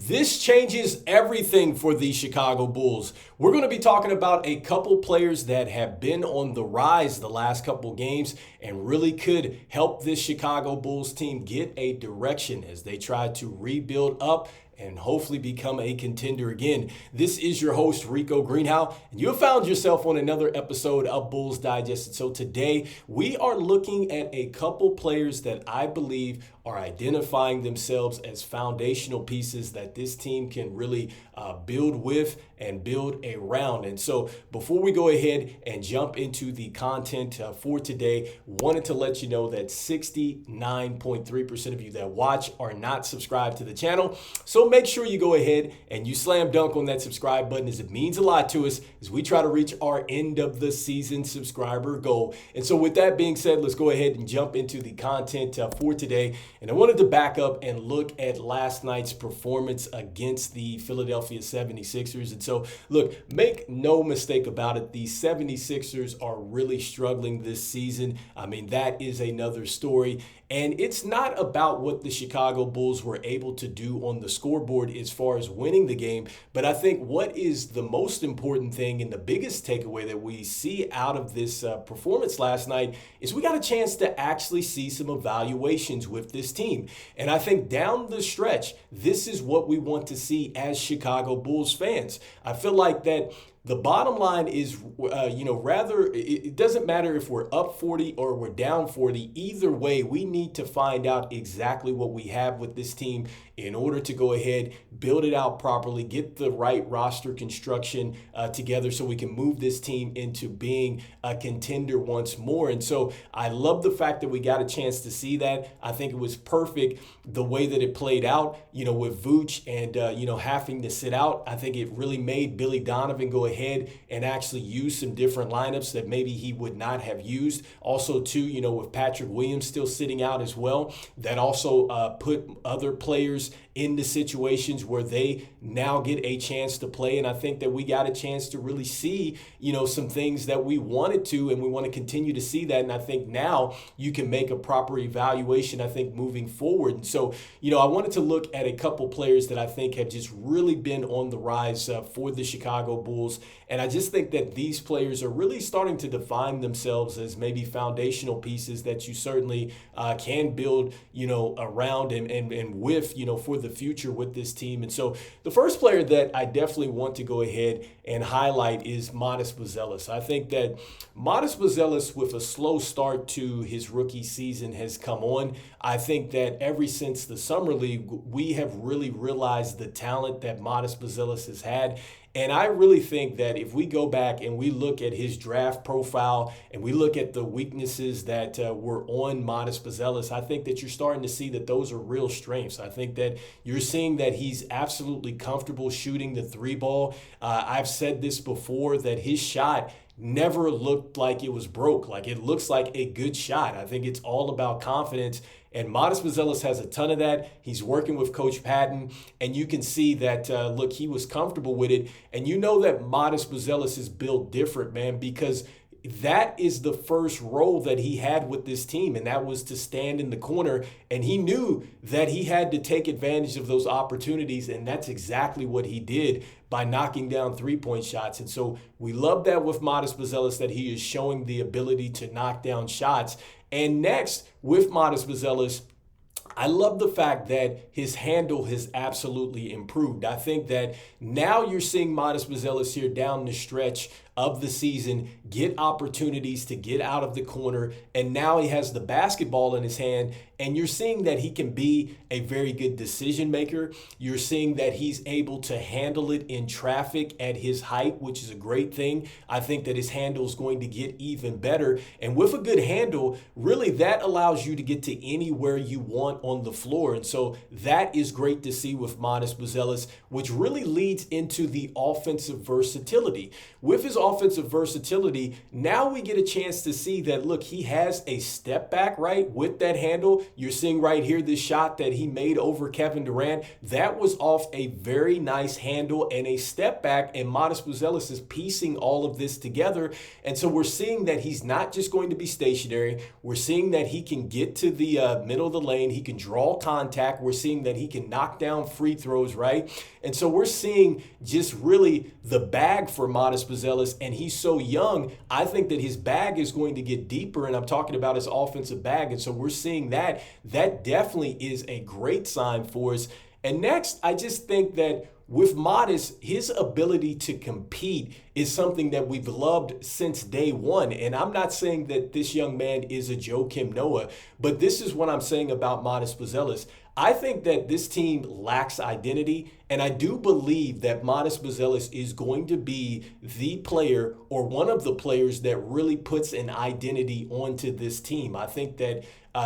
This changes everything for the Chicago Bulls. We're going to be talking about a couple players that have been on the rise the last couple games and really could help this Chicago Bulls team get a direction as they try to rebuild up and hopefully become a contender again. This is your host, Rico Greenhowe, and you have found yourself on another episode of Bulls Digest. And so today we are looking at a couple players that I believe are identifying themselves as foundational pieces that this team can really build with and build around. And so before we go ahead and jump into the content for today, wanted to let you know that 69.3% of you that watch are not subscribed to the channel. So make sure you go ahead and you slam dunk on that subscribe button, as it means a lot to us as we try to reach our end of the season subscriber goal. And so with that being said, let's go ahead and jump into the content for today. And I wanted to back up and look at last night's performance against the Philadelphia 76ers. And so, look, make no mistake about it, the 76ers are really struggling this season. I mean, that is another story. And it's not about what the Chicago Bulls were able to do on the scoreboard as far as winning the game, but I think what is the most important thing and the biggest takeaway that we see out of this performance last night is we got a chance to actually see some evaluations with this team. And I think down the stretch, this is what we want to see as Chicago Bulls fans. I feel like that the bottom line is, it doesn't matter if we're up 40 or we're down 40. Either way, we need to find out exactly what we have with this team in order to go ahead, build it out properly, get the right roster construction together so we can move this team into being a contender once more. And so I love the fact that we got a chance to see that. I think it was perfect the way that it played out, with Vooch and, having to sit out. I think it really made Billy Donovan go ahead and actually use some different lineups that maybe he would not have used. Also, too, with Patrick Williams still sitting out as well, that also put other players into situations where they now get a chance to play. And I think that we got a chance to really see, some things that we wanted to, and we want to continue to see that. And I think now you can make a proper evaluation, I think, moving forward. And so, I wanted to look at a couple players that I think have just really been on the rise for the Chicago Bulls. And I just think that these players are really starting to define themselves as maybe foundational pieces that you certainly can build, around and with, for the future with this team. And so the first player that I definitely want to go ahead and highlight is Buzelis. I think that Buzelis, with a slow start to his rookie season, has come on. I think that ever since the Summer League, we have really realized the talent that Buzelis has had. And I really think that if we go back and we look at his draft profile and we look at the weaknesses that were on Buzelis, I think that you're starting to see that those are real strengths. I think that you're seeing that he's absolutely comfortable shooting the three ball. I've said this before, that his shot never looked like it was broke. Like, it looks like a good shot. I think it's all about confidence. And Buzelis has a ton of that. He's working with Coach Patton, and you can see that, he was comfortable with it. And you know that Buzelis is built different, man, because that is the first role that he had with this team, and that was to stand in the corner. And he knew that he had to take advantage of those opportunities, and that's exactly what he did by knocking down three-point shots. And so we love that with Buzelis, that he is showing the ability to knock down shots. And next, with Buzelis, I love the fact that his handle has absolutely improved. I think that now you're seeing Buzelis here down the stretch of the season get opportunities to get out of the corner, and now he has the basketball in his hand, and you're seeing that he can be a very good decision maker. You're seeing that he's able to handle it in traffic at his height, which is a great thing. I think that his handle is going to get even better, and with a good handle, really that allows you to get to anywhere you want on the floor. And so that is great to see with Buzelis, which really leads into the offensive versatility. With his offensive versatility, now we get a chance to see that, look, he has a step back, right, with that handle. You're seeing right here this shot that he made over Kevin Durant. That was off a very nice handle and a step back, and Modest Buzelis is piecing all of this together. And so we're seeing that he's not just going to be stationary. We're seeing that he can get to the middle of the lane. He can draw contact. We're seeing that he can knock down free throws, right? And so we're seeing just really the bag for Modest Buzelis, and he's so young. I think that his bag is going to get deeper, and I'm talking about his offensive bag. And so we're seeing that. That definitely is a great sign for us. And next, I just think that with Modest, his ability to compete is something that we've loved since day one. And I'm not saying that this young man is a Joakim Noah, but this is what I'm saying about Modest Buzelis. I think that this team lacks identity, and I do believe that Modest Buzelis is going to be the player or one of the players that really puts an identity onto this team. I think that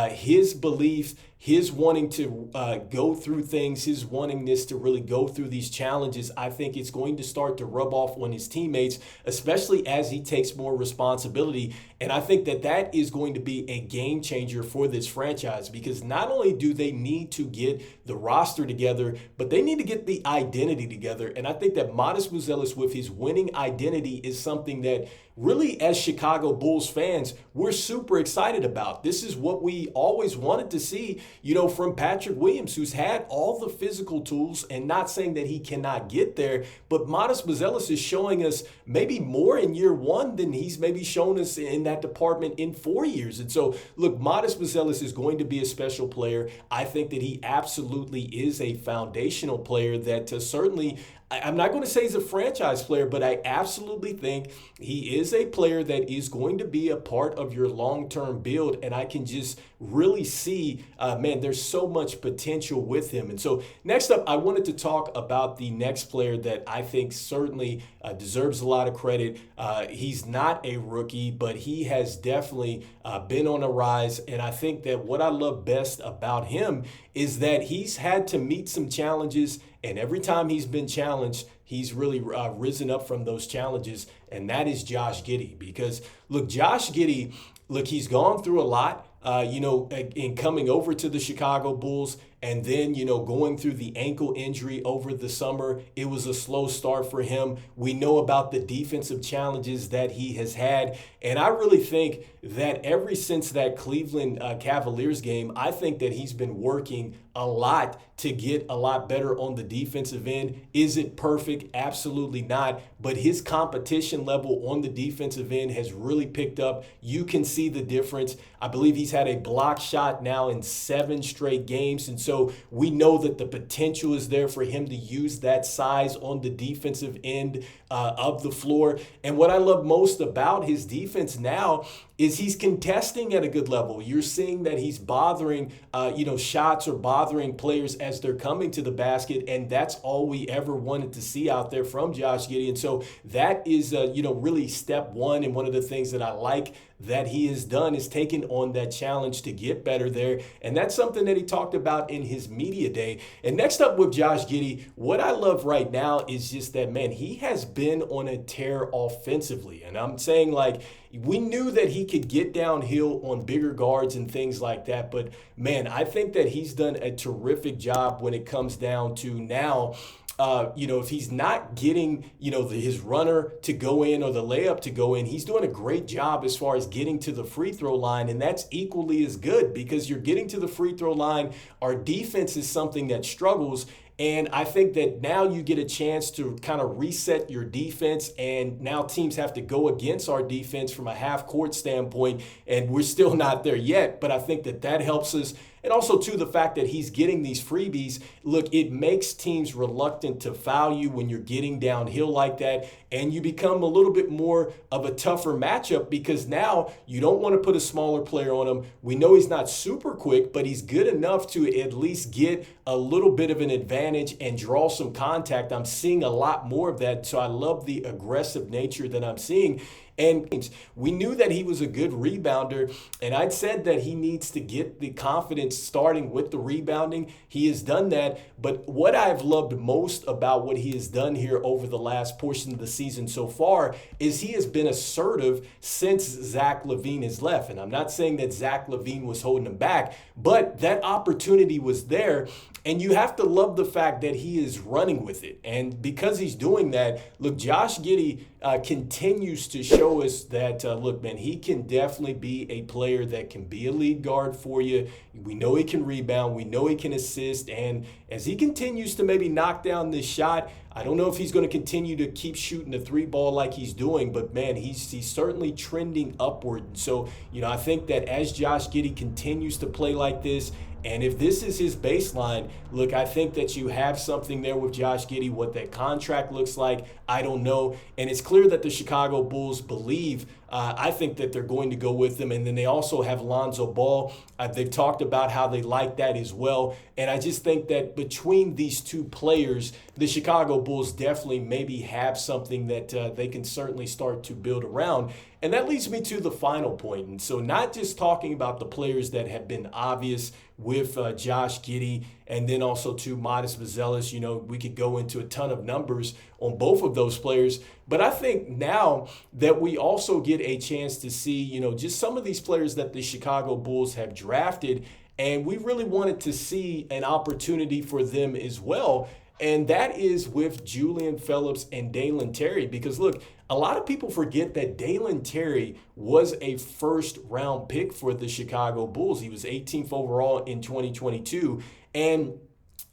his belief, his wanting to go through things, his wantingness to really go through these challenges, I think it's going to start to rub off on his teammates, especially as he takes more responsibility. And I think that that is going to be a game changer for this franchise, because not only do they need to get the roster together, but they need to get the identity together. And I think that Modest Buzelis with his winning identity is something that really, as Chicago Bulls fans, we're super excited about. This is what we always wanted to see, from Patrick Williams, who's had all the physical tools, and not saying that he cannot get there, but Modest Buzelis is showing us maybe more in year one than he's maybe shown us in that department in 4 years. And so, look, Modest Buzelis is going to be a special player. I think that he absolutely is a foundational player that certainly, I'm not going to say he's a franchise player, but I absolutely think he is a player that is going to be a part of your long-term build. And I can just really see, there's so much potential with him. And so next up, I wanted to talk about the next player that I think certainly deserves a lot of credit. He's not a rookie, but he has definitely been on a rise. And I think that what I love best about him is that he's had to meet some challenges, and every time he's been challenged, he's really risen up from those challenges, and that is Josh Giddey. Because, look, Josh Giddey, he's gone through a lot, in coming over to the Chicago Bulls, and then, going through the ankle injury over the summer. It was a slow start for him. We know about the defensive challenges that he has had. And I really think that ever since that Cleveland Cavaliers game, I think that he's been working a lot to get a lot better on the defensive end. Is it perfect? Absolutely not. But his competition level on the defensive end has really picked up. You can see the difference. I believe he's had a block shot now in 7 straight games. And so we know that the potential is there for him to use that size on the defensive end of the floor. And what I love most about his defense now is he's contesting at a good level. You're seeing that he's bothering, shots or bothering players as they're coming to the basket. And that's all we ever wanted to see out there from Josh Giddey. And so that is, really step one. And one of the things that I like that he has done is taken on that challenge to get better there. And that's something that he talked about in his media day. And next up with Josh Giddey, what I love right now is just that, man, he has been on a tear offensively. And I'm saying, we knew that he could get downhill on bigger guards and things like that. But, man, I think that he's done a terrific job when it comes down to now, if he's not getting, his runner to go in or the layup to go in, he's doing a great job as far as getting to the free throw line. And that's equally as good, because you're getting to the free throw line. Our defense is something that struggles. And I think that now you get a chance to kind of reset your defense, and now teams have to go against our defense from a half court standpoint, and we're still not there yet, but I think that helps us. And also, too, the fact that he's getting these freebies, look, it makes teams reluctant to foul you when you're getting downhill like that, and you become a little bit more of a tougher matchup, because now you don't want to put a smaller player on him. We know he's not super quick, but he's good enough to at least get a little bit of an advantage and draw some contact. I'm seeing a lot more of that, so I love the aggressive nature that I'm seeing. And we knew that he was a good rebounder, and I'd said that he needs to get the confidence starting with the rebounding. He has done that, but what I've loved most about what he has done here over the last portion of the season so far is he has been assertive since Zach LaVine has left. And I'm not saying that Zach LaVine was holding him back, but that opportunity was there. And you have to love the fact that he is running with it. And because he's doing that, look, Josh Giddey continues to show us that, look, man, he can definitely be a player that can be a lead guard for you. We know he can rebound. We know he can assist. And as he continues to maybe knock down this shot, I don't know if he's going to continue to keep shooting the three ball like he's doing, but man, he's certainly trending upward. And so, I think that as Josh Giddey continues to play like this, and if this is his baseline, look, I think that you have something there with Josh Giddey. What that contract looks like, I don't know. And it's clear that the Chicago Bulls believe, I think that they're going to go with him. And then they also have Lonzo Ball. They've talked about how they like that as well. And I just think that between these two players, the Chicago Bulls definitely maybe have something that they can certainly start to build around. And that leads me to the final point. And so not just talking about the players that have been obvious with Josh Giddey and then also to Modest Buzelis, we could go into a ton of numbers on both of those players. But I think now that we also get a chance to see, just some of these players that the Chicago Bulls have drafted, and we really wanted to see an opportunity for them as well. And that is with Julian, Phillips, and Dalen Terry. Because look, a lot of people forget that Dalen Terry was a first-round pick for the Chicago Bulls. He was 18th overall in 2022. And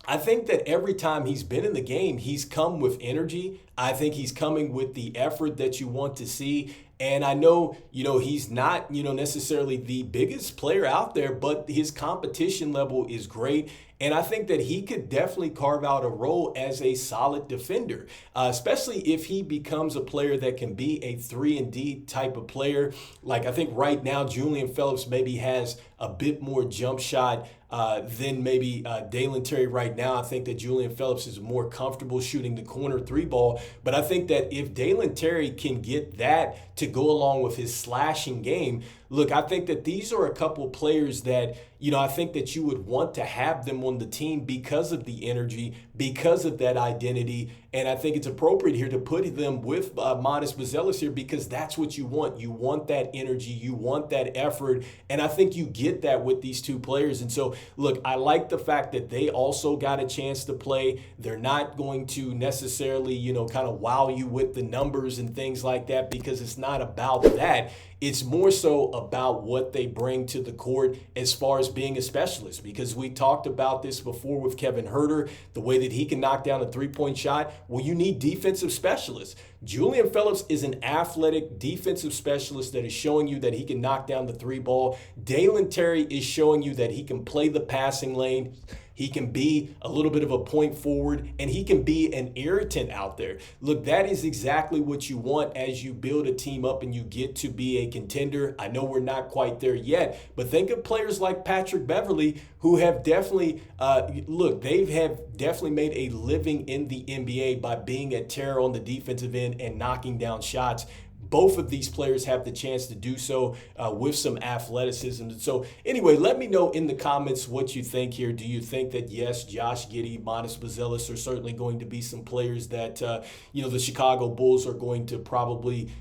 I think that every time he's been in the game, he's come with energy. I think he's coming with the effort that you want to see. And I know, he's not, necessarily the biggest player out there, but his competition level is great. And I think that he could definitely carve out a role as a solid defender, especially if he becomes a player that can be a 3-and-D type of player. Like I think right now, Julian Phillips maybe has a bit more jump shot than maybe Dalen Terry right now. I think that Julian Phillips is more comfortable shooting the corner three ball. But I think that if Dalen Terry can get that to go along with his slashing game, look, I think that these are a couple of players that, I think that you would want to have them on the team because of the energy, because of that identity. And I think it's appropriate here to put them with Modest Buzelis here because that's what you want. You want that energy. You want that effort. And I think you get that with these two players. And so, look, I like the fact that they also got a chance to play. They're not going to necessarily, kind of wow you with the numbers and things like that because it's not about that. It's more so about what they bring to the court as far as being a specialist, because we talked about this before with Kevin Huerter, the way that he can knock down a three-point shot. Well, you need defensive specialists. Julian Phillips is an athletic defensive specialist that is showing you that he can knock down the three ball. Dalen Terry is showing you that he can play the passing lane. He can be a little bit of a point forward, and he can be an irritant out there. Look, that is exactly what you want as you build a team up and you get to be a contender. I know we're not quite there yet, but think of players like Patrick Beverley, who have definitely, they have definitely made a living in the NBA by being a terror on the defensive end and knocking down shots. Both of these players have the chance to do so with some athleticism. So anyway, let me know in the comments what you think here. Do you think that, yes, Josh Giddey, Modest Buzelis are certainly going to be some players that, the Chicago Bulls are going to probably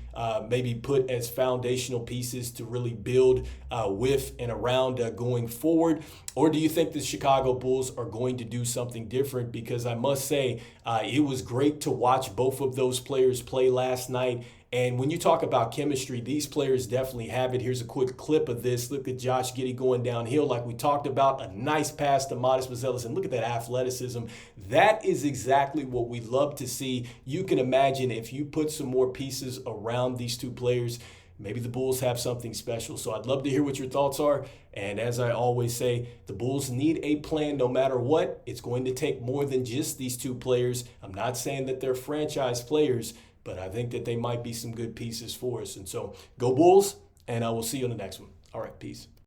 maybe put as foundational pieces to really build with and around going forward? Or do you think the Chicago Bulls are going to do something different? Because I must say, it was great to watch both of those players play last night. And when you talk about chemistry, these players definitely have it. Here's a quick clip of this. Look at Josh Giddey going downhill like we talked about. A nice pass to Modest Buzelis. And look at that athleticism. That is exactly what we love to see. You can imagine if you put some more pieces around these two players, maybe the Bulls have something special. So I'd love to hear what your thoughts are. And as I always say, the Bulls need a plan no matter what. It's going to take more than just these two players. I'm not saying that they're franchise players, but I think that they might be some good pieces for us. And so go Bulls, and I will see you on the next one. All right, peace.